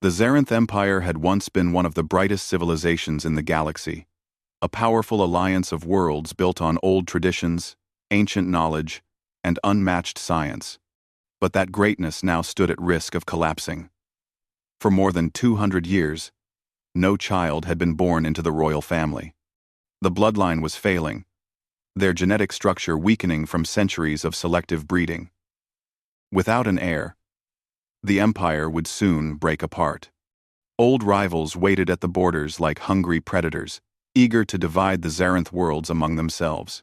The Zarenth Empire had once been one of the brightest civilizations in the galaxy, a powerful alliance of worlds built on old traditions, ancient knowledge, and unmatched science. But that greatness now stood at risk of collapsing. For more than 200 years, no child had been born into the royal family. The bloodline was failing, their genetic structure weakening from centuries of selective breeding. Without an heir, the empire would soon break apart. Old rivals waited at the borders like hungry predators, eager to divide the Zarenth worlds among themselves.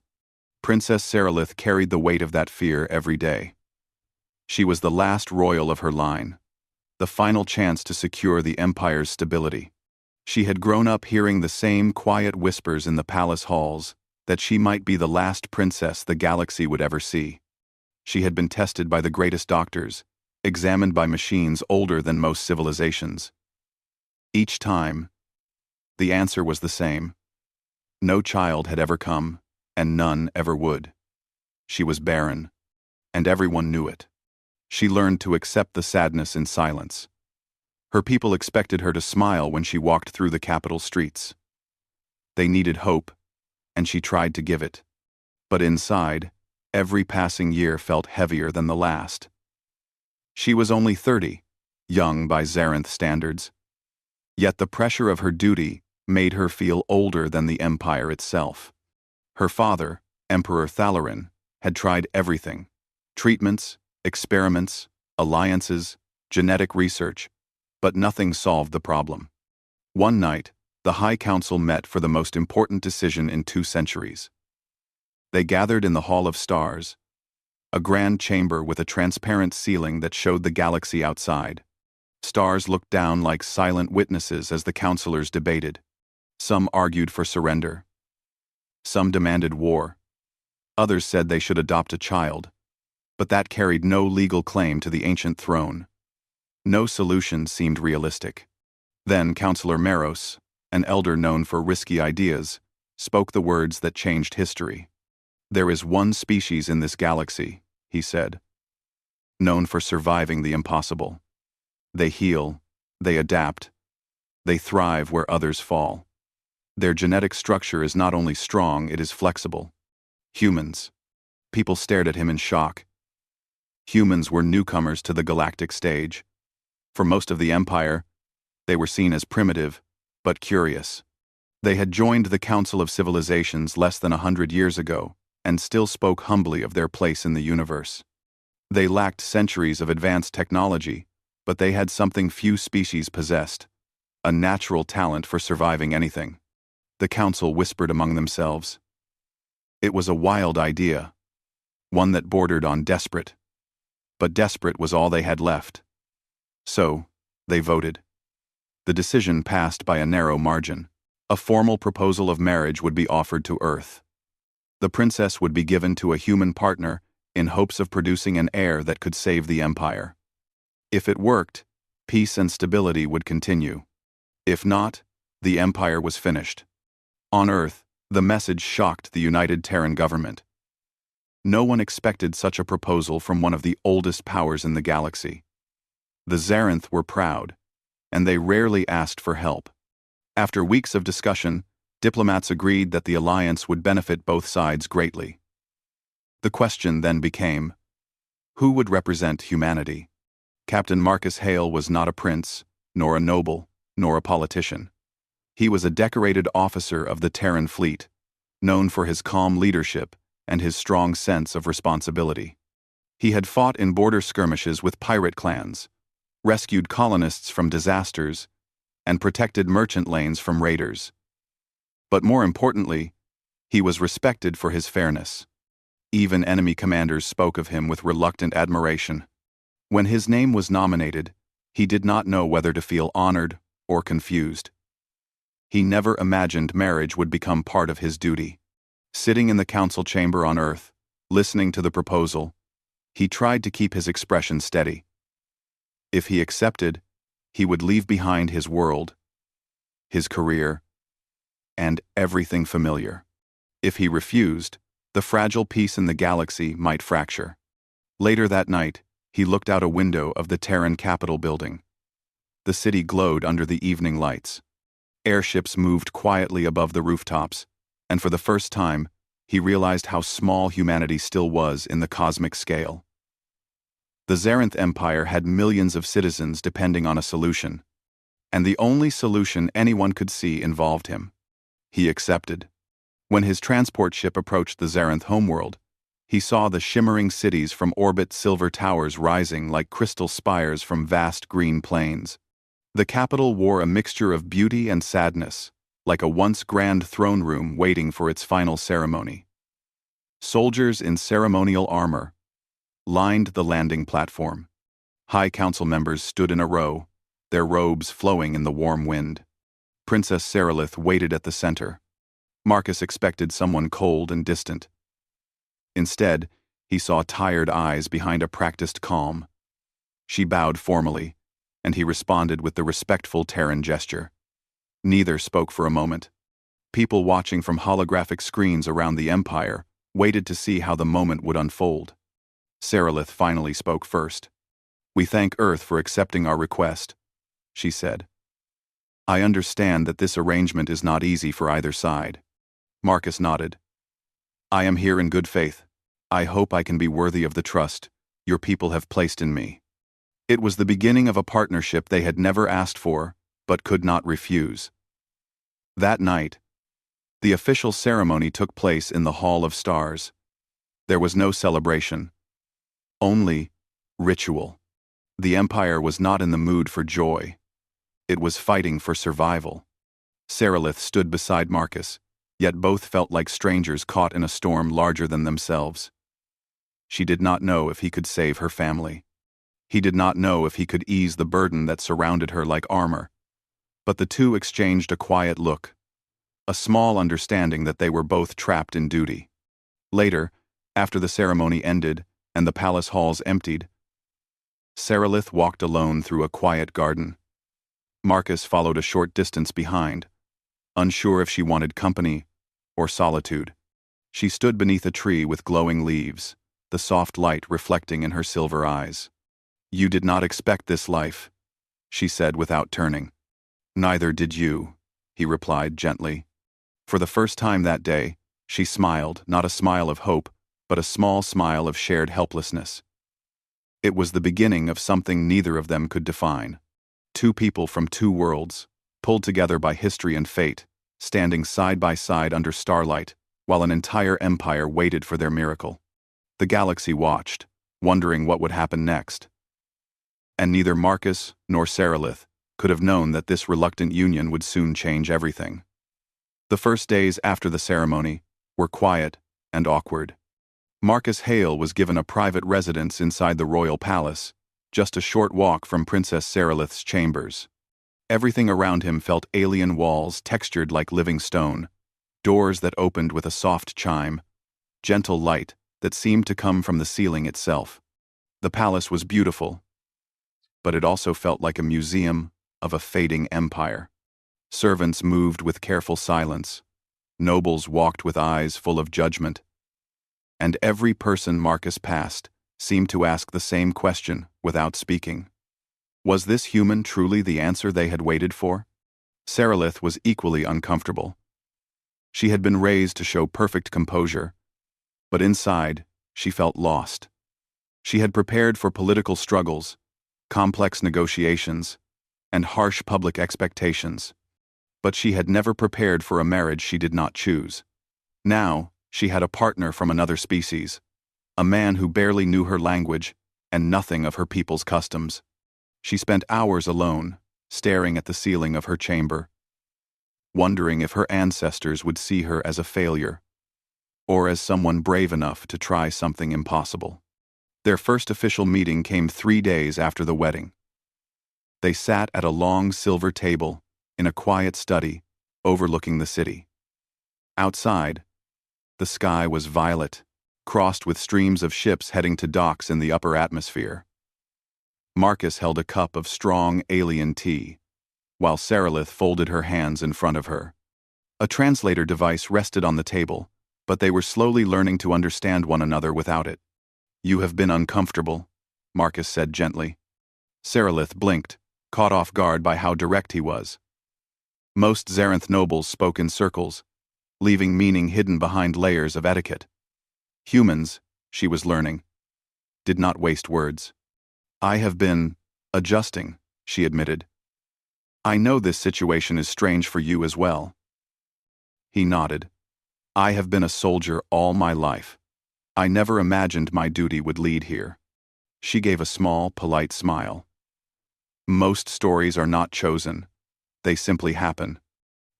Princess Seralith carried the weight of that fear every day. She was the last royal of her line, the final chance to secure the empire's stability. She had grown up hearing the same quiet whispers in the palace halls, that she might be the last princess the galaxy would ever see. She had been tested by the greatest doctors, examined by machines older than most civilizations. Each time, the answer was the same. No child had ever come, and none ever would. She was barren, and everyone knew it. She learned to accept the sadness in silence. Her people expected her to smile when she walked through the capital streets. They needed hope, and she tried to give it. But inside, every passing year felt heavier than the last. She was only 30, young by Zarenth standards. Yet the pressure of her duty made her feel older than the empire itself. Her father, Emperor Thalarin, had tried everything: treatments, experiments, alliances, genetic research, but nothing solved the problem. One night, the High Council met for the most important decision in 2 centuries. They gathered in the Hall of Stars, a grand chamber with a transparent ceiling that showed the galaxy outside. Stars looked down like silent witnesses as the counselors debated. Some argued for surrender. Some demanded war. Others said they should adopt a child, but that carried no legal claim to the ancient throne. No solution seemed realistic. Then Counselor Meros, an elder known for risky ideas, spoke the words that changed history. "There is one species in this galaxy," he said, "known for surviving the impossible. They heal, they adapt, they thrive where others fall. Their genetic structure is not only strong, it is flexible. Humans." People stared at him in shock. Humans were newcomers to the galactic stage. For most of the Empire, they were seen as primitive, but curious. They had joined the Council of Civilizations less than 100 years ago, and still spoke humbly of their place in the universe. They lacked centuries of advanced technology, but they had something few species possessed: a natural talent for surviving anything. The Council whispered among themselves. It was a wild idea, one that bordered on desperate. But desperate was all they had left. So, they voted. The decision passed by a narrow margin. A formal proposal of marriage would be offered to Earth. The princess would be given to a human partner in hopes of producing an heir that could save the Empire. If it worked, peace and stability would continue. If not, the Empire was finished. On Earth, the message shocked the United Terran government. No one expected such a proposal from one of the oldest powers in the galaxy. The Zarenth were proud, and they rarely asked for help. After weeks of discussion, diplomats agreed that the alliance would benefit both sides greatly. The question then became, who would represent humanity? Captain Marcus Hale was not a prince, nor a noble, nor a politician. He was a decorated officer of the Terran fleet, known for his calm leadership and his strong sense of responsibility. He had fought in border skirmishes with pirate clans, rescued colonists from disasters, and protected merchant lanes from raiders. But more importantly, he was respected for his fairness. Even enemy commanders spoke of him with reluctant admiration. When his name was nominated, he did not know whether to feel honored or confused. He never imagined marriage would become part of his duty. Sitting in the council chamber on Earth, listening to the proposal, he tried to keep his expression steady. If he accepted, he would leave behind his world, his career, and everything familiar. If he refused, the fragile peace in the galaxy might fracture. Later that night, he looked out a window of the Terran Capitol building. The city glowed under the evening lights. Airships moved quietly above the rooftops, and for the first time, he realized how small humanity still was in the cosmic scale. The Zarenth Empire had millions of citizens depending on a solution, and the only solution anyone could see involved him. He accepted. When his transport ship approached the Zarenth homeworld, he saw the shimmering cities from orbit, silver towers rising like crystal spires from vast green plains. The capital wore a mixture of beauty and sadness, like a once grand throne room waiting for its final ceremony. Soldiers in ceremonial armor lined the landing platform. High council members stood in a row, their robes flowing in the warm wind. Princess Serelith waited at the center. Marcus expected someone cold and distant. Instead, he saw tired eyes behind a practiced calm. She bowed formally, and he responded with the respectful Terran gesture. Neither spoke for a moment. People watching from holographic screens around the Empire waited to see how the moment would unfold. Serelith finally spoke first. "We thank Earth for accepting our request," she said. "I understand that this arrangement is not easy for either side." Marcus nodded. "I am here in good faith. I hope I can be worthy of the trust your people have placed in me." It was the beginning of a partnership they had never asked for, but could not refuse. That night, the official ceremony took place in the Hall of Stars. There was no celebration, only ritual. The Empire was not in the mood for joy. It was fighting for survival. Serelith stood beside Marcus, yet both felt like strangers caught in a storm larger than themselves. She did not know if he could save her family. He did not know if he could ease the burden that surrounded her like armor. But the two exchanged a quiet look, a small understanding that they were both trapped in duty. Later, after the ceremony ended and the palace halls emptied, Serelith walked alone through a quiet garden. Marcus followed a short distance behind, unsure if she wanted company or solitude. She stood beneath a tree with glowing leaves, the soft light reflecting in her silver eyes. "You did not expect this life," she said without turning. "Neither did you," he replied gently. For the first time that day, she smiled, not a smile of hope, but a small smile of shared helplessness. It was the beginning of something neither of them could define. Two people from two worlds, pulled together by history and fate, standing side by side under starlight, while an entire empire waited for their miracle. The galaxy watched, wondering what would happen next. And neither Marcus nor Serelith could have known that this reluctant union would soon change everything. The first days after the ceremony were quiet and awkward. Marcus Hale was given a private residence inside the royal palace, just a short walk from Princess Serelith's chambers. Everything around him felt alien walls textured like living stone, doors that opened with a soft chime, gentle light that seemed to come from the ceiling itself. The palace was beautiful, but it also felt like a museum of a fading empire. Servants moved with careful silence, nobles walked with eyes full of judgment, and every person Marcus passed seemed to ask the same question without speaking. Was this human truly the answer they had waited for? Serelith was equally uncomfortable. She had been raised to show perfect composure, but inside, she felt lost. She had prepared for political struggles, complex negotiations, and harsh public expectations, but she had never prepared for a marriage she did not choose. Now, she had a partner from another species, a man who barely knew her language and nothing of her people's customs. She spent hours alone, staring at the ceiling of her chamber, wondering if her ancestors would see her as a failure, or as someone brave enough to try something impossible. Their first official meeting came 3 days after the wedding. They sat at a long silver table in a quiet study overlooking the city. Outside, the sky was violet, crossed with streams of ships heading to docks in the upper atmosphere. Marcus held a cup of strong alien tea, while Serelith folded her hands in front of her. A translator device rested on the table, but they were slowly learning to understand one another without it. "You have been uncomfortable," Marcus said gently. Serelith blinked, caught off guard by how direct he was. Most Zarenth nobles spoke in circles, leaving meaning hidden behind layers of etiquette. Humans, she was learning, did not waste words. "I have been adjusting," she admitted. "I know this situation is strange for you as well." He nodded. "I have been a soldier all my life. I never imagined my duty would lead here." She gave a small, polite smile. "Most stories are not chosen. They simply happen."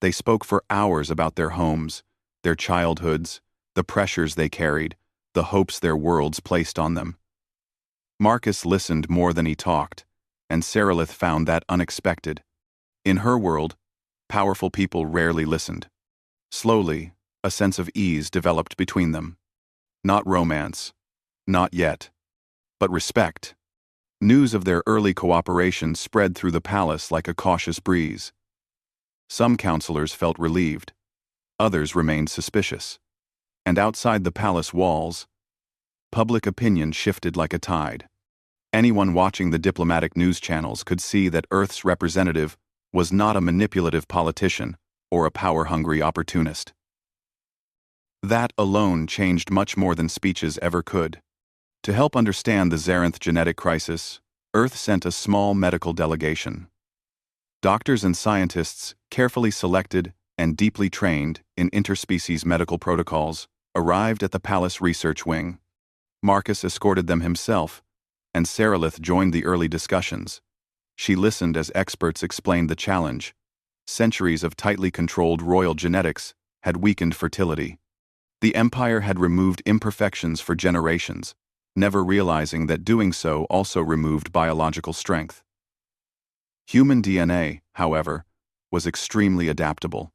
They spoke for hours about their homes, their childhoods, the pressures they carried, the hopes their worlds placed on them. Marcus listened more than he talked, and Sarilith found that unexpected. In her world, powerful people rarely listened. Slowly, a sense of ease developed between them. Not romance, not yet, but respect. News of their early cooperation spread through the palace like a cautious breeze. Some counselors felt relieved, others remained suspicious. And outside the palace walls, public opinion shifted like a tide. Anyone watching the diplomatic news channels could see that Earth's representative was not a manipulative politician or a power-hungry opportunist. That alone changed much more than speeches ever could. To help understand the Zarenth genetic crisis, Earth sent a small medical delegation. Doctors and scientists, carefully selected and deeply trained in interspecies medical protocols, arrived at the palace research wing. Marcus escorted them himself, and Sarilith joined the early discussions. She listened as experts explained the challenge. Centuries of tightly controlled royal genetics had weakened fertility. The Empire had removed imperfections for generations, never realizing that doing so also removed biological strength. Human DNA, however, was extremely adaptable.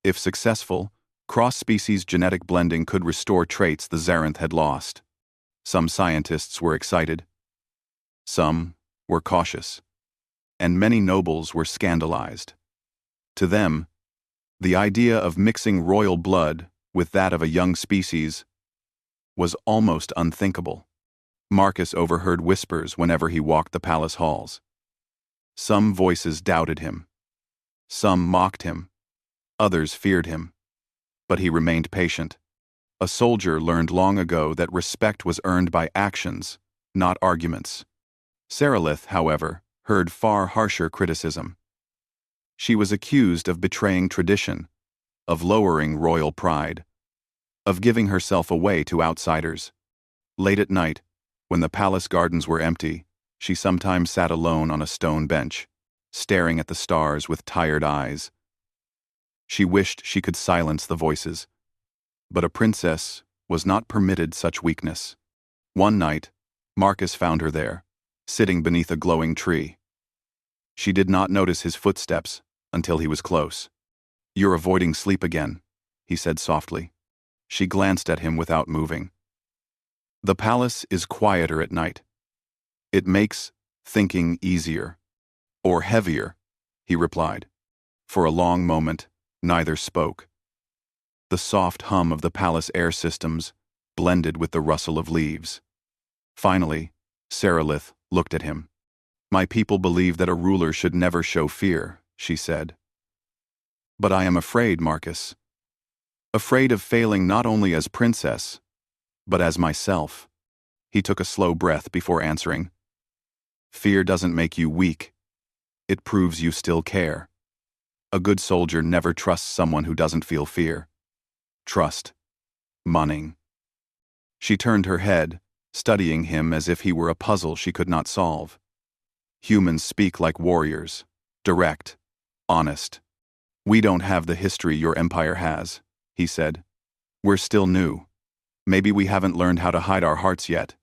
If successful, cross-species genetic blending could restore traits the Zarenth had lost. Some scientists were excited. Some were cautious. And many nobles were scandalized. To them, the idea of mixing royal blood with that of a young species was almost unthinkable. Marcus overheard whispers whenever he walked the palace halls. Some voices doubted him. Some mocked him. Others feared him. But he remained patient. A soldier learned long ago that respect was earned by actions, not arguments. Sarilith, however, heard far harsher criticism. She was accused of betraying tradition, of lowering royal pride, of giving herself away to outsiders. Late at night, when the palace gardens were empty, she sometimes sat alone on a stone bench, staring at the stars with tired eyes. She wished she could silence the voices, but a princess was not permitted such weakness. One night, Marcus found her there, sitting beneath a glowing tree. She did not notice his footsteps until he was close. "You're avoiding sleep again," he said softly. She glanced at him without moving. "The palace is quieter at night. It makes thinking easier. Or heavier," he replied. For a long moment, neither spoke. The soft hum of the palace air systems blended with the rustle of leaves. Finally, Sarilith looked at him. "My people believe that a ruler should never show fear," she said. "But I am afraid, Marcus. Afraid of failing not only as princess, but as myself." He took a slow breath before answering. "Fear doesn't make you weak. It proves you still care. A good soldier never trusts someone who doesn't feel fear. Trust. Munning." She turned her head, studying him as if he were a puzzle she could not solve. "Humans speak like warriors, direct, honest. We don't have the history your empire has," he said. "We're still new. Maybe we haven't learned how to hide our hearts yet."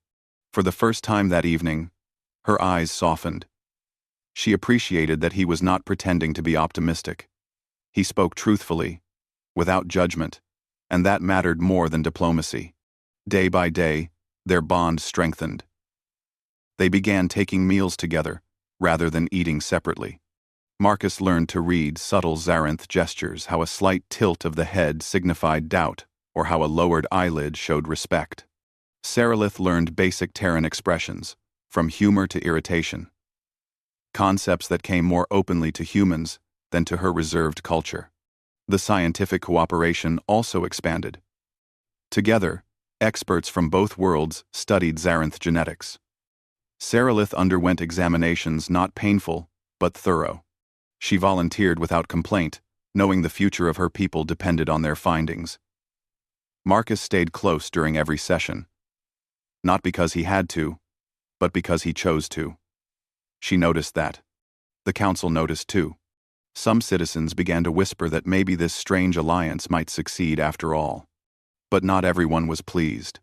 For the first time that evening, her eyes softened. She appreciated that he was not pretending to be optimistic. He spoke truthfully, without judgment, and that mattered more than diplomacy. Day by day, their bond strengthened. They began taking meals together, rather than eating separately. Marcus learned to read subtle Zarenth gestures, how a slight tilt of the head signified doubt, or how a lowered eyelid showed respect. Sarilith learned basic Terran expressions, from humor to irritation. concepts that came more openly to humans than to her reserved culture. The scientific cooperation also expanded. Together, experts from both worlds studied Zarenth genetics. Sarilith underwent examinations not painful, but thorough. She volunteered without complaint, knowing the future of her people depended on their findings. Marcus stayed close during every session. Not because he had to, but because he chose to. She noticed that. The council noticed too. Some citizens began to whisper that maybe this strange alliance might succeed after all. But not everyone was pleased.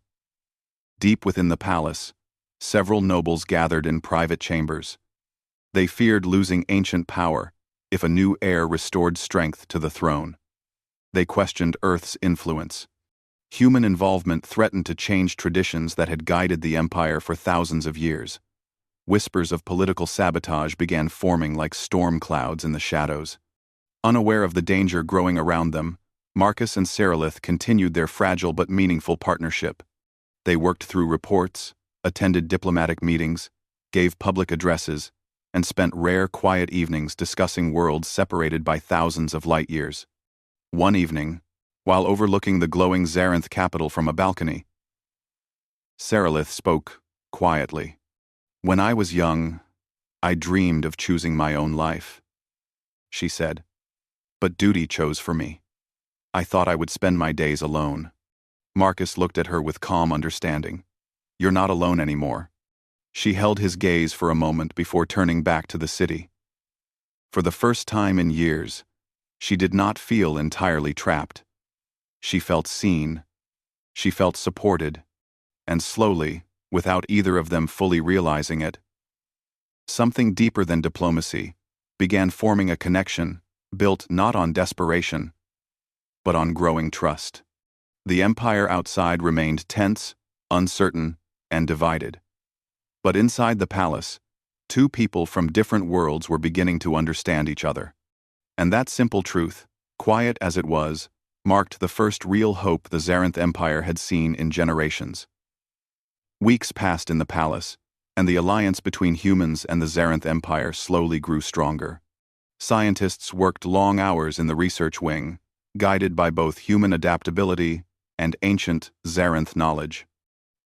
Deep within the palace, several nobles gathered in private chambers. They feared losing ancient power if a new heir restored strength to the throne. They questioned Earth's influence. Human involvement threatened to change traditions that had guided the empire for thousands of years. Whispers of political sabotage began forming like storm clouds in the shadows. Unaware of the danger growing around them, Marcus and Sarilith continued their fragile but meaningful partnership. They worked through reports, attended diplomatic meetings, gave public addresses, and spent rare quiet evenings discussing worlds separated by thousands of light years. One evening, while overlooking the glowing Zarenth capital from a balcony, Sarilith spoke quietly. "When I was young, I dreamed of choosing my own life," she said. "But duty chose for me. I thought I would spend my days alone." Marcus looked at her with calm understanding. "You're not alone anymore." She held his gaze for a moment before turning back to the city. For the first time in years, she did not feel entirely trapped. She felt seen. She felt supported. And slowly, without either of them fully realizing it, something deeper than diplomacy began forming a connection built not on desperation, but on growing trust. The empire outside remained tense, uncertain, and divided. But inside the palace, two people from different worlds were beginning to understand each other. And that simple truth, quiet as it was, marked the first real hope the Zarenth Empire had seen in generations. Weeks passed in the palace, and the alliance between humans and the Zarenth Empire slowly grew stronger. Scientists worked long hours in the research wing, guided by both human adaptability and ancient Zarenth knowledge.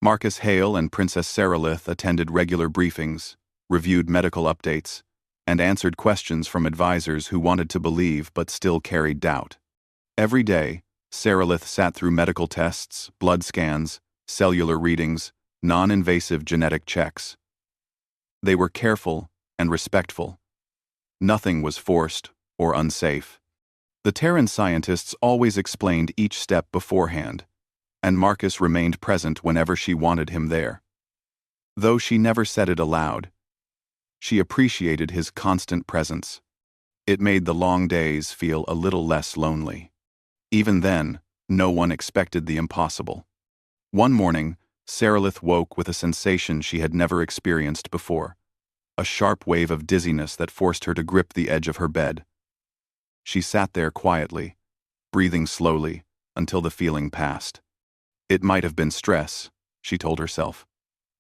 Marcus Hale and Princess Sarilith attended regular briefings, reviewed medical updates, and answered questions from advisors who wanted to believe but still carried doubt. Every day, Sarilith sat through medical tests, blood scans, cellular readings, non-invasive genetic checks. They were careful and respectful. Nothing was forced or unsafe. The Terran scientists always explained each step beforehand, and Marcus remained present whenever she wanted him there. Though she never said it aloud, she appreciated his constant presence. It made the long days feel a little less lonely. Even then, no one expected the impossible. One morning, Sarilith woke with a sensation she had never experienced before, a sharp wave of dizziness that forced her to grip the edge of her bed. She sat there quietly, breathing slowly, until the feeling passed. It might have been stress, she told herself.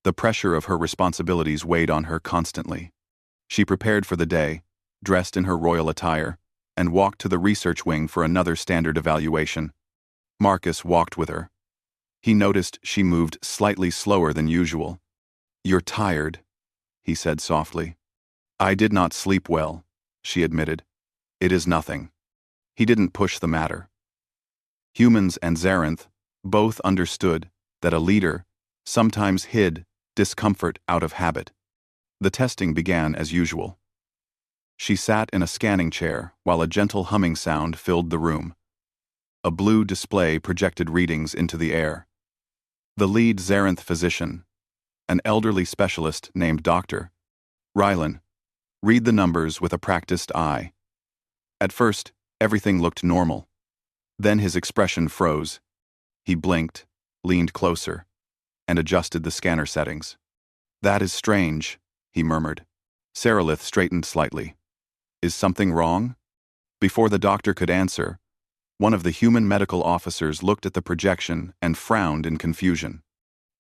The pressure of her responsibilities weighed on her constantly. She prepared for the day, dressed in her royal attire, and walked to the research wing for another standard evaluation. Marcus walked with her. He noticed she moved slightly slower than usual. "You're tired," he said softly. "I did not sleep well," she admitted. "It is nothing." He didn't push the matter. Humans and Zarenth both understood that a leader sometimes hid discomfort out of habit. The testing began as usual. She sat in a scanning chair while a gentle humming sound filled the room. A blue display projected readings into the air. The lead Zarenth physician, an elderly specialist named Dr. Rylan, read the numbers with a practiced eye. At first, everything looked normal. Then his expression froze. He blinked, leaned closer, and adjusted the scanner settings. "That is strange," he murmured. Sarilith straightened slightly. "Is something wrong?" Before the doctor could answer, one of the human medical officers looked at the projection and frowned in confusion.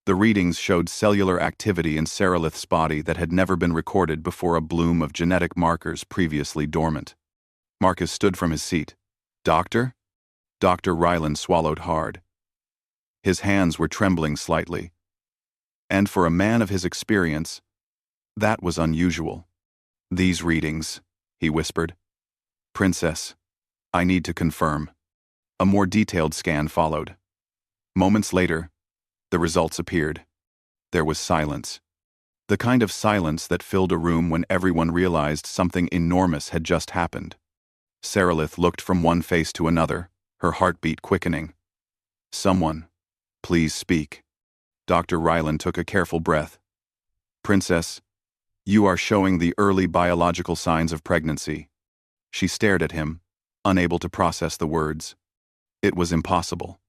The readings showed cellular activity in Seralith's body that had never been recorded before a bloom of genetic markers previously dormant. Marcus stood from his seat. "Doctor?" Dr. Ryland swallowed hard. His hands were trembling slightly. And for a man of his experience, that was unusual. "These readings," he whispered. "Princess, I need to confirm." A more detailed scan followed. Moments later, the results appeared. There was silence. The kind of silence that filled a room when everyone realized something enormous had just happened. Seralith looked from one face to another, her heartbeat quickening. "Someone, please speak." Dr. Ryland took a careful breath. "Princess, you are showing the early biological signs of pregnancy." She stared at him, unable to process the words. It was impossible.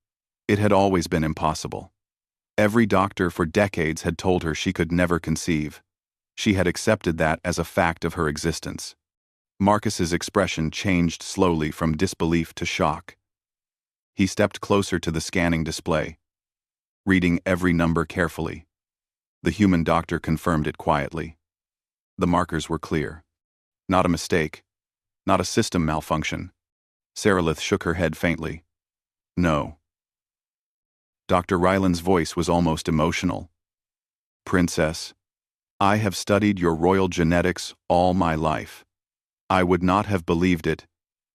It had always been impossible. Every doctor for decades had told her she could never conceive. She had accepted that as a fact of her existence. Marcus's expression changed slowly from disbelief to shock. He stepped closer to the scanning display, reading every number carefully. The human doctor confirmed it quietly. The markers were clear. Not a mistake. Not a system malfunction. Seralith shook her head faintly. "No." Dr. Ryland's voice was almost emotional. "Princess, I have studied your royal genetics all my life. I would not have believed it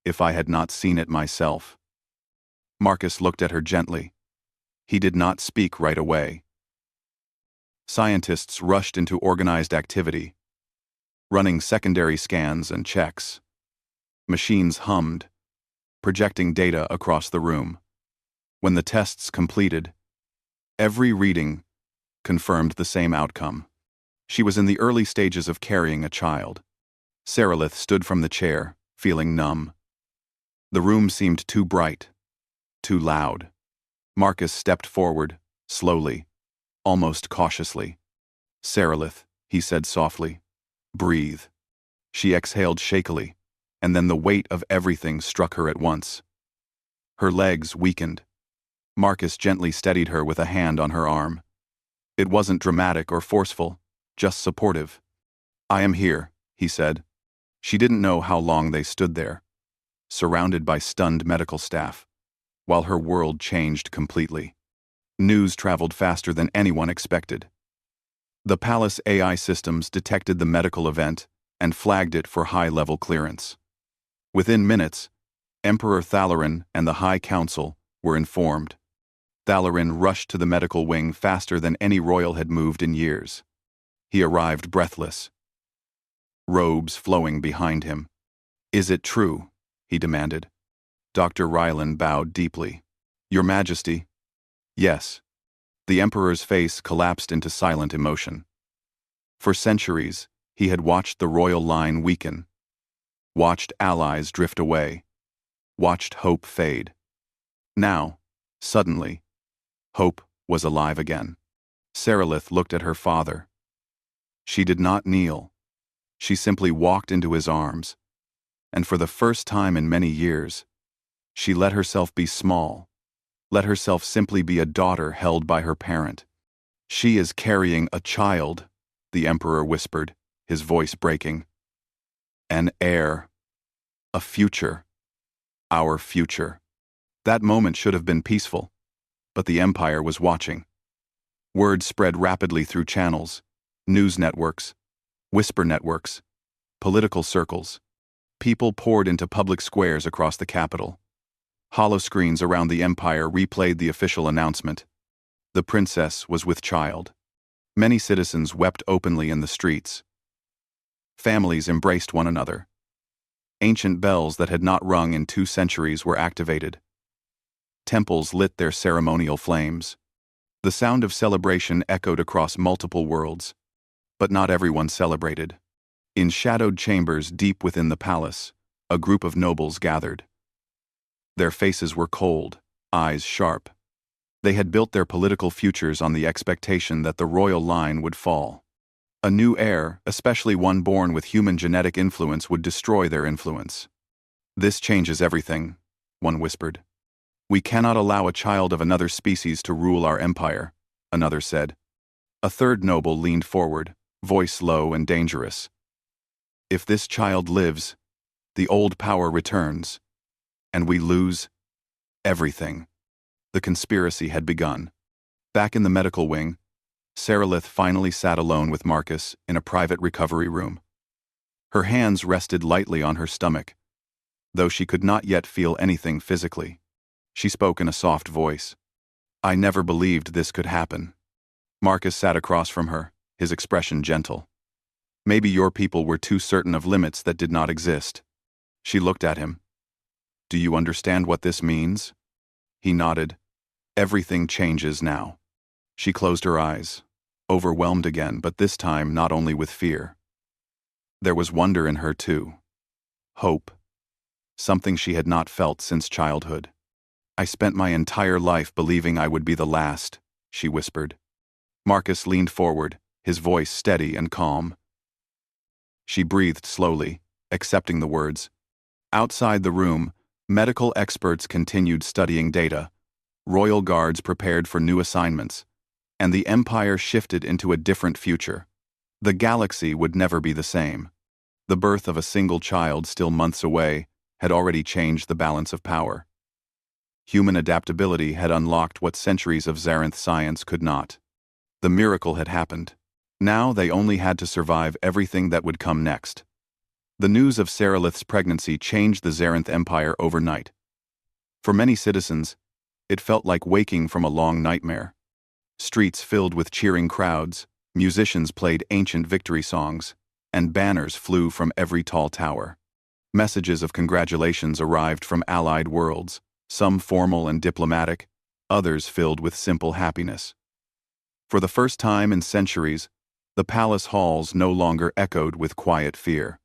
if I had not seen it myself." Marcus looked at her gently. He did not speak right away. Scientists rushed into organized activity, running secondary scans and checks. Machines hummed, projecting data across the room. When the tests completed, every reading confirmed the same outcome. She was in the early stages of carrying a child. Seralith stood from the chair, feeling numb. The room seemed too bright, too loud. Marcus stepped forward, slowly, almost cautiously. "Seralith," he said softly. "Breathe." She exhaled shakily, and then the weight of everything struck her at once. Her legs weakened. Marcus gently steadied her with a hand on her arm. It wasn't dramatic or forceful, just supportive. "I am here," he said. She didn't know how long they stood there, surrounded by stunned medical staff, while her world changed completely. News traveled faster than anyone expected. The palace AI systems detected the medical event and flagged it for high-level clearance. Within minutes, Emperor Thalarin and the High Council were informed. Thalarin rushed to the medical wing faster than any royal had moved in years. He arrived breathless, robes flowing behind him. "Is it true?" he demanded. Dr. Ryland bowed deeply. "Your Majesty." "Yes." The Emperor's face collapsed into silent emotion. For centuries, he had watched the royal line weaken, watched allies drift away, watched hope fade. Now, suddenly, hope was alive again. Seralith looked at her father. She did not kneel. She simply walked into his arms, and for the first time in many years, she let herself be small, let herself simply be a daughter held by her parent. "She is carrying a child," the Emperor whispered, his voice breaking. "An heir. A future. Our future." That moment should have been peaceful, but the Empire was watching. Word spread rapidly through channels, news networks, whisper networks, political circles. People poured into public squares across the capital. Holoscreens around the Empire replayed the official announcement. The princess was with child. Many citizens wept openly in the streets. Families embraced one another. Ancient bells that had not rung in 2 centuries were activated. Temples lit their ceremonial flames. The sound of celebration echoed across multiple worlds. But not everyone celebrated. In shadowed chambers deep within the palace, a group of nobles gathered. Their faces were cold, eyes sharp. They had built their political futures on the expectation that the royal line would fall. A new heir, especially one born with human genetic influence, would destroy their influence. "This changes everything," one whispered. "We cannot allow a child of another species to rule our empire," another said. A third noble leaned forward, voice low and dangerous. If this child lives, the old power returns, and we lose everything. The conspiracy had begun. Back in the medical wing, Sarilith finally sat alone with Marcus in a private recovery room. Her hands rested lightly on her stomach, though she could not yet feel anything physically. She spoke in a soft voice. I never believed this could happen. Marcus sat across from her, his expression gentle. Maybe your people were too certain of limits that did not exist. She looked at him. Do you understand what this means? He nodded. Everything changes now. She closed her eyes, overwhelmed again, but this time not only with fear. There was wonder in her too. Hope. Something she had not felt since childhood. I spent my entire life believing I would be the last, she whispered. Marcus leaned forward, his voice steady and calm. She breathed slowly, accepting the words. Outside the room, medical experts continued studying data, royal guards prepared for new assignments, and the Empire shifted into a different future. The galaxy would never be the same. The birth of a single child still months away had already changed the balance of power. Human adaptability had unlocked what centuries of Zarenth science could not. The miracle had happened. Now they only had to survive everything that would come next. The news of Sarilith's pregnancy changed the Zarenth Empire overnight. For many citizens, it felt like waking from a long nightmare. Streets filled with cheering crowds, musicians played ancient victory songs, and banners flew from every tall tower. Messages of congratulations arrived from allied worlds, some formal and diplomatic, others filled with simple happiness. For the first time in centuries, the palace halls no longer echoed with quiet fear.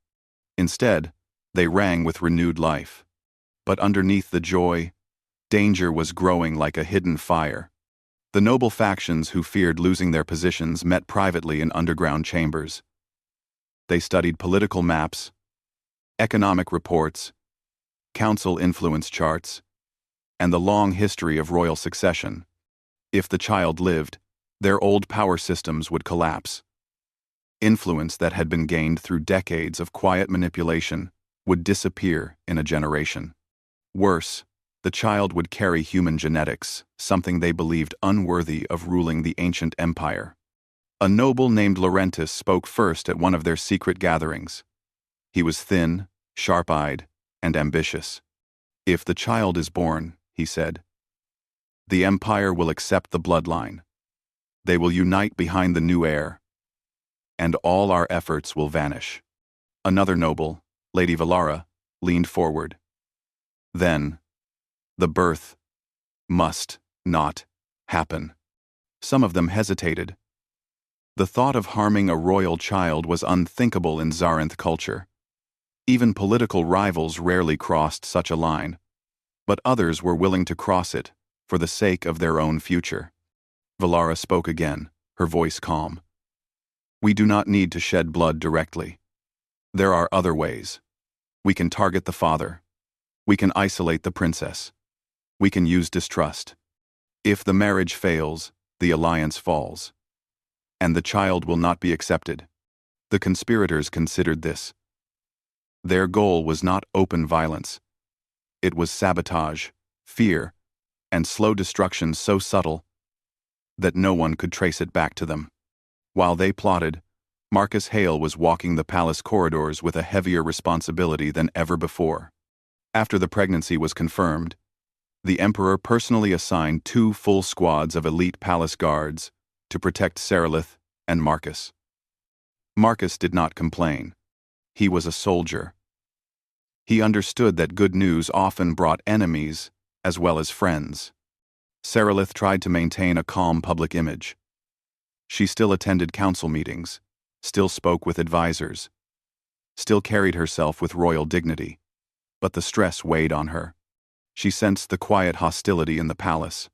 Instead, they rang with renewed life. But underneath the joy, danger was growing like a hidden fire. The noble factions who feared losing their positions met privately in underground chambers. They studied political maps, economic reports, council influence charts, and the long history of royal succession. If the child lived, their old power systems would collapse. Influence that had been gained through decades of quiet manipulation would disappear in a generation. Worse, the child would carry human genetics, something they believed unworthy of ruling the ancient empire. A noble named Laurentis spoke first at one of their secret gatherings. He was thin, sharp-eyed, and ambitious. If the child is born, he said, the empire will accept the bloodline. They will unite behind the new heir, and all our efforts will vanish. Another noble, Lady Valara, leaned forward. Then, the birth must not happen. Some of them hesitated. The thought of harming a royal child was unthinkable in Zarenth culture. Even political rivals rarely crossed such a line, but others were willing to cross it for the sake of their own future. Valara spoke again, her voice calm. We do not need to shed blood directly. There are other ways. We can target the father. We can isolate the princess. We can use distrust. If the marriage fails, the alliance falls. And the child will not be accepted. The conspirators considered this. Their goal was not open violence. It was sabotage, fear, and slow destruction so subtle that no one could trace it back to them. While they plotted, Marcus Hale was walking the palace corridors with a heavier responsibility than ever before. After the pregnancy was confirmed, the Emperor personally assigned 2 full squads of elite palace guards to protect Sarilith and Marcus. Marcus did not complain. He was a soldier. He understood that good news often brought enemies as well as friends. Sarilith tried to maintain a calm public image. She still attended council meetings, still spoke with advisors, still carried herself with royal dignity. But the stress weighed on her. She sensed the quiet hostility in the palace.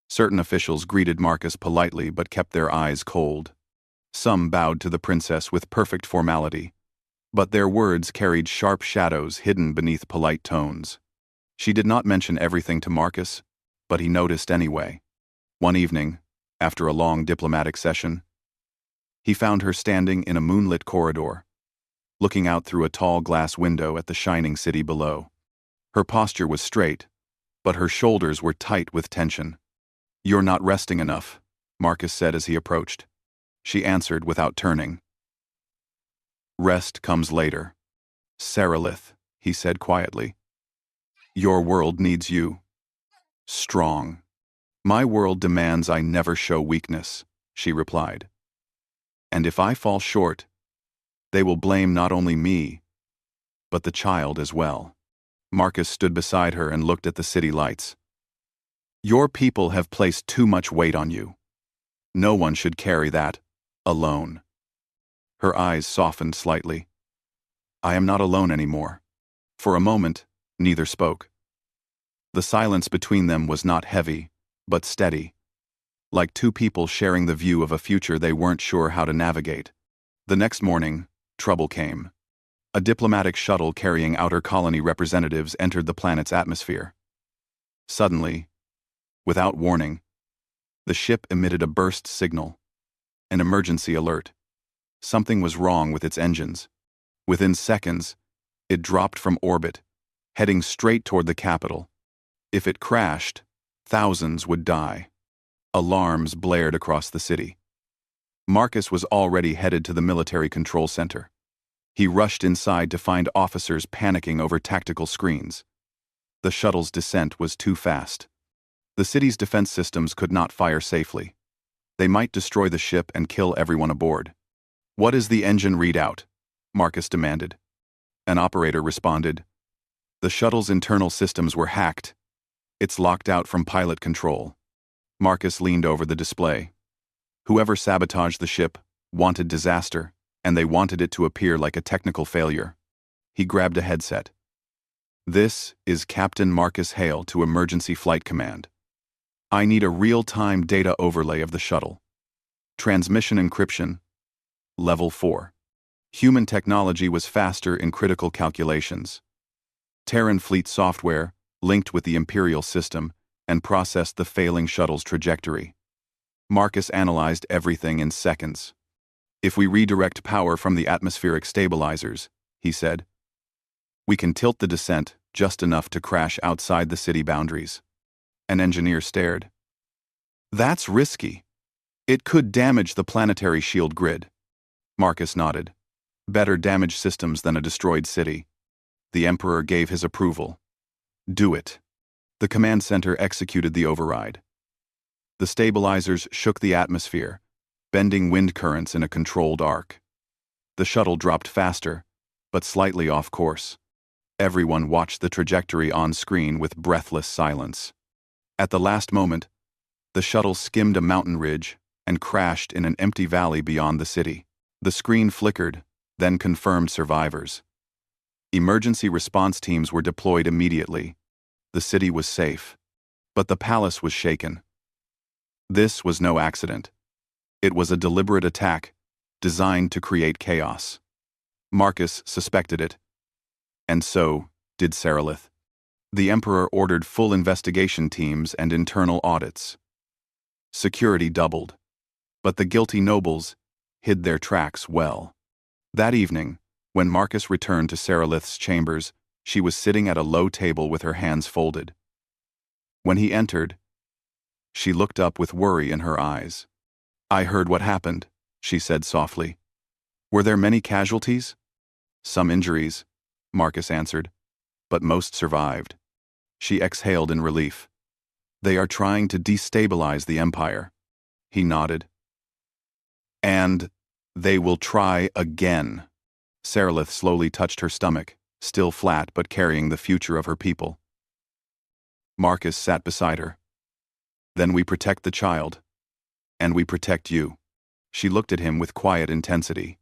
Certain officials greeted Marcus politely but kept their eyes cold. Some bowed to the princess with perfect formality, but their words carried sharp shadows hidden beneath polite tones. She did not mention everything to Marcus, but he noticed anyway. One evening, after a long diplomatic session. He found her standing in a moonlit corridor, looking out through a tall glass window at the shining city below. Her posture was straight, but her shoulders were tight with tension. "You're not resting enough," Marcus said as he approached. She answered without turning. "Rest comes later. Seralith," he said quietly. "Your world needs you. Strong." "My world demands I never show weakness," she replied. "And if I fall short, they will blame not only me, but the child as well." Marcus stood beside her and looked at the city lights. "Your people have placed too much weight on you. No one should carry that alone." Her eyes softened slightly. "I am not alone anymore." For a moment, neither spoke. The silence between them was not heavy, but steady, like two people sharing the view of a future they weren't sure how to navigate. The next morning, trouble came. A diplomatic shuttle carrying outer colony representatives entered the planet's atmosphere. Suddenly, without warning, the ship emitted a burst signal, an emergency alert. Something was wrong with its engines. Within seconds, it dropped from orbit, heading straight toward the capital. If it crashed, thousands would die. Alarms blared across the city. Marcus was already headed to the military control center. He rushed inside to find officers panicking over tactical screens. The shuttle's descent was too fast. The city's defense systems could not fire safely. They might destroy the ship and kill everyone aboard. "What is the engine readout?" Marcus demanded. An operator responded. "The shuttle's internal systems were hacked. It's locked out from pilot control." Marcus leaned over the display. Whoever sabotaged the ship wanted disaster, and they wanted it to appear like a technical failure. He grabbed a headset. "This is Captain Marcus Hale to Emergency Flight Command. I need a real-time data overlay of the shuttle. Transmission encryption, Level 4. Human technology was faster in critical calculations. Terran fleet software linked with the Imperial system and processed the failing shuttle's trajectory. Marcus analyzed everything in seconds. "If we redirect power from the atmospheric stabilizers," he said, "we can tilt the descent just enough to crash outside the city boundaries." An engineer stared. "That's risky. It could damage the planetary shield grid." Marcus nodded. "Better damage systems than a destroyed city." The Emperor gave his approval. "Do it." The command center executed the override. The stabilizers shook the atmosphere, bending wind currents in a controlled arc. The shuttle dropped faster, but slightly off course. Everyone watched the trajectory on screen with breathless silence. At the last moment, the shuttle skimmed a mountain ridge and crashed in an empty valley beyond the city. The screen flickered, then confirmed survivors. Emergency response teams were deployed immediately. The city was safe, but the palace was shaken. This was no accident. It was a deliberate attack, designed to create chaos. Marcus suspected it. And so did Seralith. The Emperor ordered full investigation teams and internal audits. Security doubled, but the guilty nobles hid their tracks well. That evening, when Marcus returned to Seralith's chambers, she was sitting at a low table with her hands folded. When he entered, she looked up with worry in her eyes. "I heard what happened," she said softly. "Were there many casualties?" "Some injuries," Marcus answered, "but most survived." She exhaled in relief. "They are trying to destabilize the Empire." He nodded. "And they will try again." Seralith slowly touched her stomach, still flat but carrying the future of her people. Marcus sat beside her. "Then we protect the child. And we protect you." She looked at him with quiet intensity.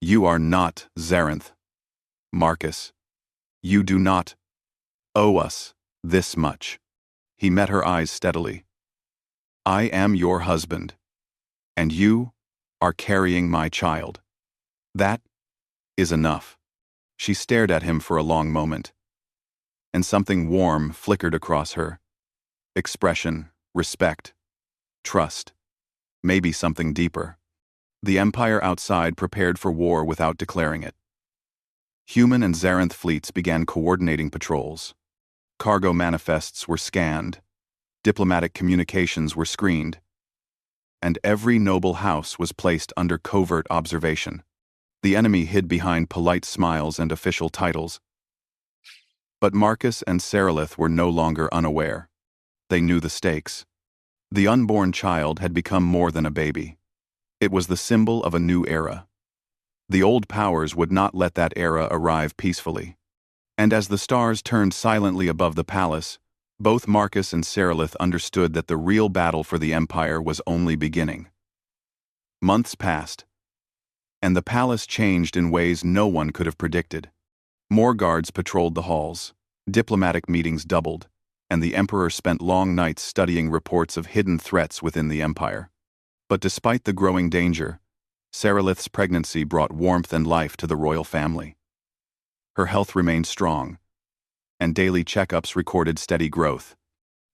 "You are not Zarenth. Marcus, you do not owe us this much." He met her eyes steadily. "I am your husband, and you are carrying my child. That is enough." She stared at him for a long moment, and something warm flickered across her. Expression, respect, trust, maybe something deeper. The Empire outside prepared for war without declaring it. Human and Zarenth fleets began coordinating patrols. Cargo manifests were scanned, diplomatic communications were screened, and every noble house was placed under covert observation. The enemy hid behind polite smiles and official titles. But Marcus and Sarilith were no longer unaware. They knew the stakes. The unborn child had become more than a baby. It was the symbol of a new era. The old powers would not let that era arrive peacefully. And as the stars turned silently above the palace, both Marcus and Sarilith understood that the real battle for the Empire was only beginning. Months passed, and the palace changed in ways no one could have predicted. More guards patrolled the halls, diplomatic meetings doubled, and the Emperor spent long nights studying reports of hidden threats within the Empire. But despite the growing danger, Sarilith's pregnancy brought warmth and life to the royal family. Her health remained strong, and daily checkups recorded steady growth.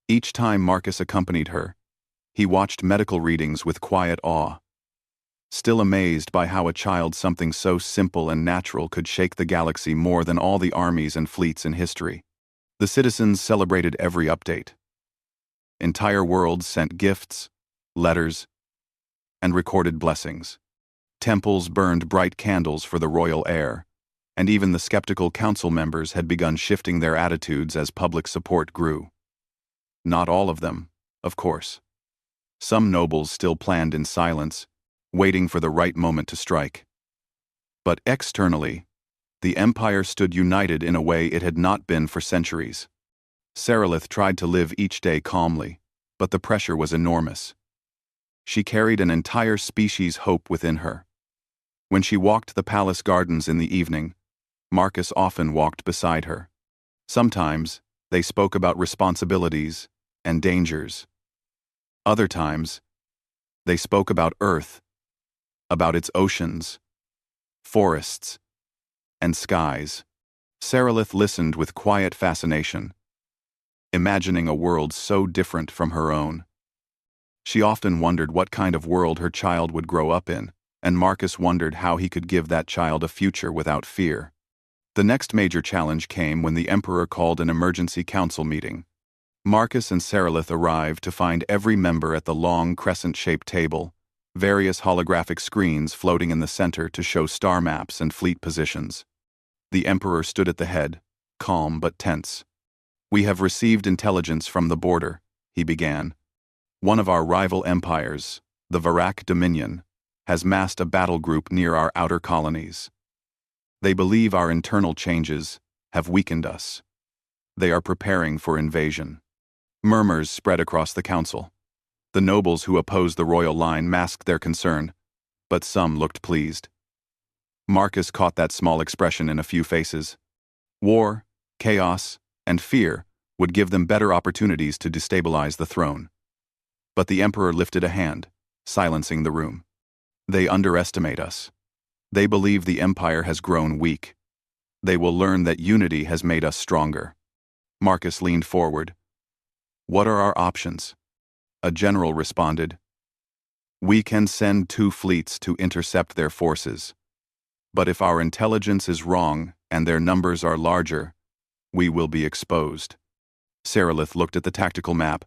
Each time Marcus accompanied her, he watched medical readings with quiet awe, still amazed by how a child something so simple and natural could shake the galaxy more than all the armies and fleets in history. The citizens celebrated every update. Entire worlds sent gifts, letters, and recorded blessings. Temples burned bright candles for the royal heir, and even the skeptical council members had begun shifting their attitudes as public support grew. Not all of them, of course. Some nobles still planned in silence, waiting for the right moment to strike. But externally, the Empire stood united in a way it had not been for centuries. Sarilith tried to live each day calmly, but the pressure was enormous. She carried an entire species' hope within her. When she walked the palace gardens in the evening, Marcus often walked beside her. Sometimes, they spoke about responsibilities and dangers. Other times, they spoke about Earth, about its oceans, forests, and skies. Sarilith listened with quiet fascination, imagining a world so different from her own. She often wondered what kind of world her child would grow up in, and Marcus wondered how he could give that child a future without fear. The next major challenge came when the Emperor called an emergency council meeting. Marcus and Sarilith arrived to find every member at the long crescent-shaped table, various holographic screens floating in the center to show star maps and fleet positions. The Emperor stood at the head, calm but tense. "We have received intelligence from the border," he began. "One of our rival empires, the Varak Dominion, has massed a battle group near our outer colonies. They believe our internal changes have weakened us. They are preparing for invasion." Murmurs spread across the council. The nobles who opposed the royal line masked their concern, but some looked pleased. Marcus caught that small expression in a few faces. War, chaos, and fear would give them better opportunities to destabilize the throne. But the Emperor lifted a hand, silencing the room. "They underestimate us. They believe the Empire has grown weak. They will learn that unity has made us stronger." Marcus leaned forward. "What are our options?" A general responded. "We can send 2 fleets to intercept their forces. But if our intelligence is wrong and their numbers are larger, we will be exposed." Sarilith looked at the tactical map.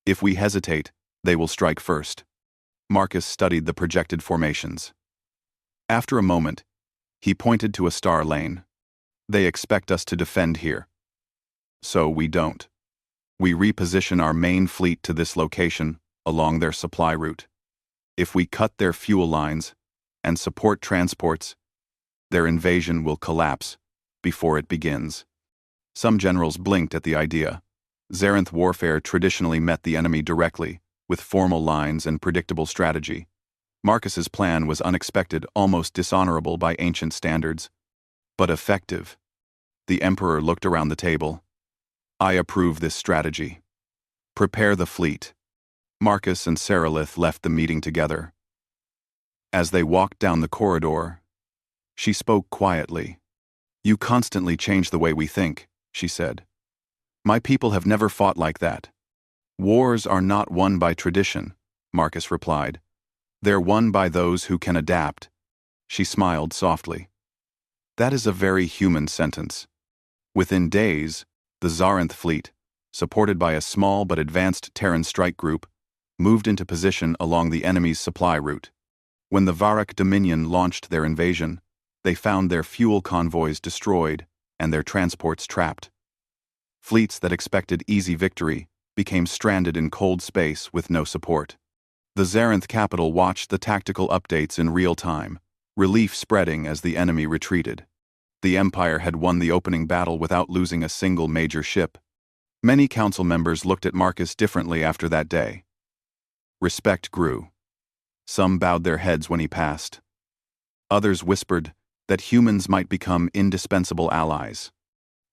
"If we hesitate, they will strike first." Marcus studied the projected formations. After a moment, he pointed to a star lane. "They expect us to defend here. So we don't. We reposition our main fleet to this location along their supply route. If we cut their fuel lines and support transports, their invasion will collapse before it begins." Some generals blinked at the idea. Zarenth warfare traditionally met the enemy directly, with formal lines and predictable strategy. Marcus's plan was unexpected, almost dishonorable by ancient standards, but effective. The Emperor looked around the table. "I approve this strategy. Prepare the fleet." Marcus and Sarilith left the meeting together. As they walked down the corridor, she spoke quietly. "You constantly change the way we think," she said. "My people have never fought like that. Wars are not won by tradition. Marcus replied. "They're won by those who can adapt." She smiled softly. That is a very human sentence. Within days, the Zarenth fleet, supported by a small but advanced Terran strike group, moved into position along the enemy's supply route. When the Varak Dominion launched their invasion, they found their fuel convoys destroyed and their transports trapped. Fleets that expected easy victory became stranded in cold space with no support. The Zarenth capital watched the tactical updates in real time, relief spreading as the enemy retreated. The Empire had won the opening battle without losing a single major ship. Many council members looked at Marcus differently after that day. Respect grew. Some bowed their heads when he passed. Others whispered that humans might become indispensable allies.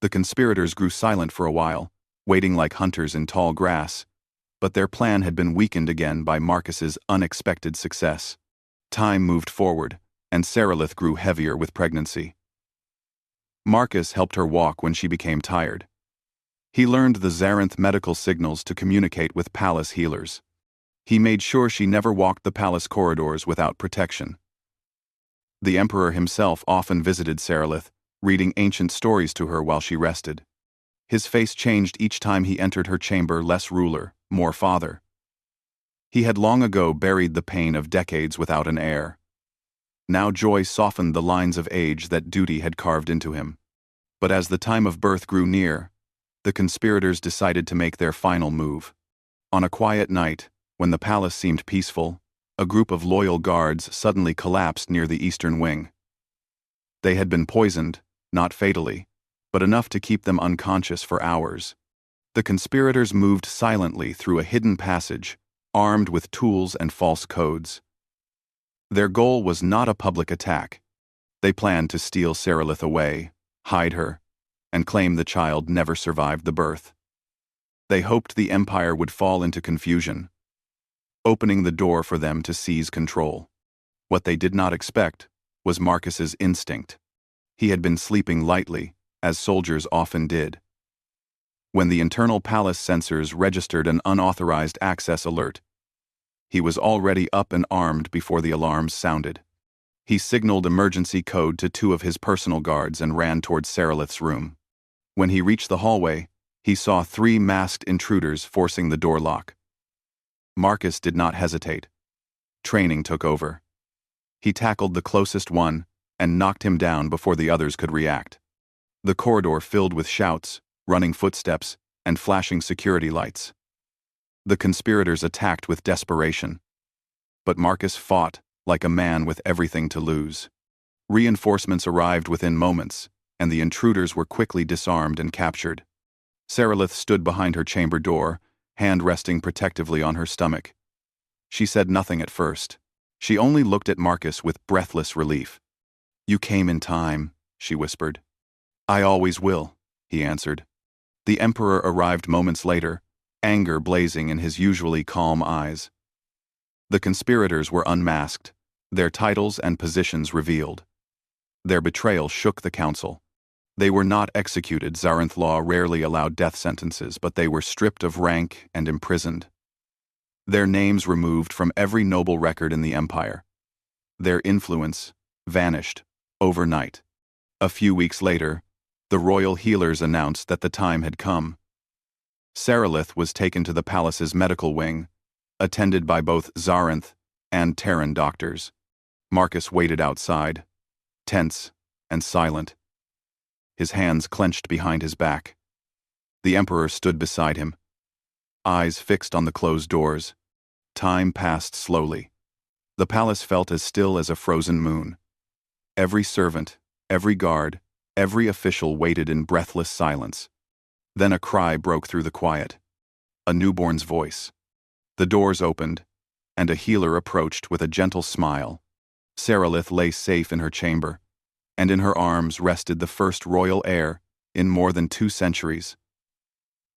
The conspirators grew silent for a while, waiting like hunters in tall grass, but their plan had been weakened again by Marcus's unexpected success. Time moved forward, and Sarilith grew heavier with pregnancy. Marcus helped her walk when she became tired. He learned the Zarenth medical signals to communicate with palace healers. He made sure she never walked the palace corridors without protection. The Emperor himself often visited Sarilith, reading ancient stories to her while she rested. His face changed each time he entered her chamber, less ruler, more father. He had long ago buried the pain of decades without an heir. Now joy softened the lines of age that duty had carved into him. But as the time of birth grew near, the conspirators decided to make their final move. On a quiet night, when the palace seemed peaceful, a group of loyal guards suddenly collapsed near the eastern wing. They had been poisoned, not fatally, but enough to keep them unconscious for hours. The conspirators moved silently through a hidden passage, armed with tools and false codes. Their goal was not a public attack. They planned to steal Sarilith away, hide her, and claim the child never survived the birth. They hoped the Empire would fall into confusion, opening the door for them to seize control. What they did not expect was Marcus's instinct. He had been sleeping lightly, as soldiers often did. When the internal palace sensors registered an unauthorized access alert, he was already up and armed before the alarms sounded. He signaled emergency code to 2 of his personal guards and ran towards Sarilith's room. When he reached the hallway, he saw 3 masked intruders forcing the door lock. Marcus did not hesitate. Training took over. He tackled the closest one and knocked him down before the others could react. The corridor filled with shouts, running footsteps, and flashing security lights. The conspirators attacked with desperation. But Marcus fought like a man with everything to lose. Reinforcements arrived within moments, and the intruders were quickly disarmed and captured. Sarilith stood behind her chamber door, hand resting protectively on her stomach. She said nothing at first. She only looked at Marcus with breathless relief. "You came in time," she whispered. "I always will," he answered. The Emperor arrived moments later, anger blazing in his usually calm eyes. The conspirators were unmasked, their titles and positions revealed. Their betrayal shook the council. They were not executed. Zarenth law rarely allowed death sentences, but they were stripped of rank and imprisoned. Their names removed from every noble record in the Empire. Their influence vanished overnight. A few weeks later, the royal healers announced that the time had come. Sarilith was taken to the palace's medical wing, attended by both Zarenth and Terran doctors. Marcus waited outside, tense and silent, his hands clenched behind his back. The Emperor stood beside him, eyes fixed on the closed doors. Time passed slowly. The palace felt as still as a frozen moon. Every servant, every guard, every official waited in breathless silence. Then a cry broke through the quiet. A newborn's voice. The doors opened, and a healer approached with a gentle smile. Sarilith lay safe in her chamber, and in her arms rested the first royal heir in more than 2 centuries.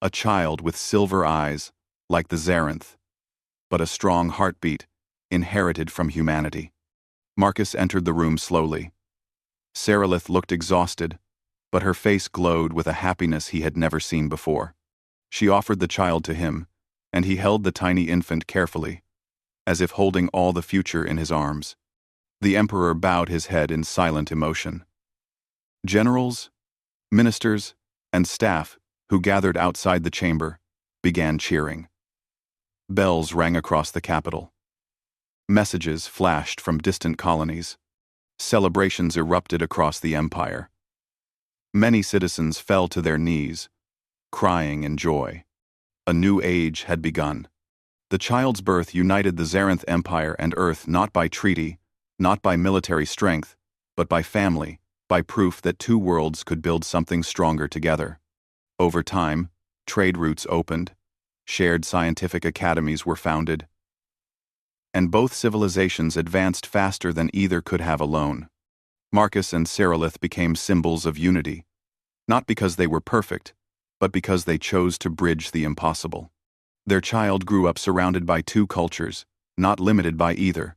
A child with silver eyes, like the Zarenth, but a strong heartbeat, inherited from humanity. Marcus entered the room slowly. Sarilith looked exhausted, but her face glowed with a happiness he had never seen before. She offered the child to him, and he held the tiny infant carefully, as if holding all the future in his arms. The emperor bowed his head in silent emotion. Generals, ministers, and staff, who gathered outside the chamber, began cheering. Bells rang across the capital. Messages flashed from distant colonies. Celebrations erupted across the empire. Many citizens fell to their knees, crying in joy. A new age had begun. The child's birth united the Zarenth Empire and Earth not by treaty, not by military strength, but by family, by proof that two worlds could build something stronger together. Over time, trade routes opened, shared scientific academies were founded, and both civilizations advanced faster than either could have alone. Marcus and Cerilith became symbols of unity, not because they were perfect, but because they chose to bridge the impossible. Their child grew up surrounded by two cultures, not limited by either,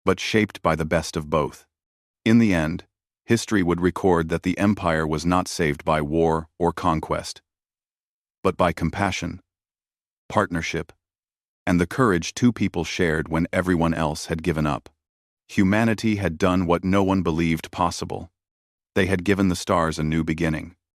but shaped by the best of both. In the end, history would record that the empire was not saved by war or conquest, but by compassion, partnership, and the courage two people shared when everyone else had given up. Humanity had done what no one believed possible. They had given the stars a new beginning.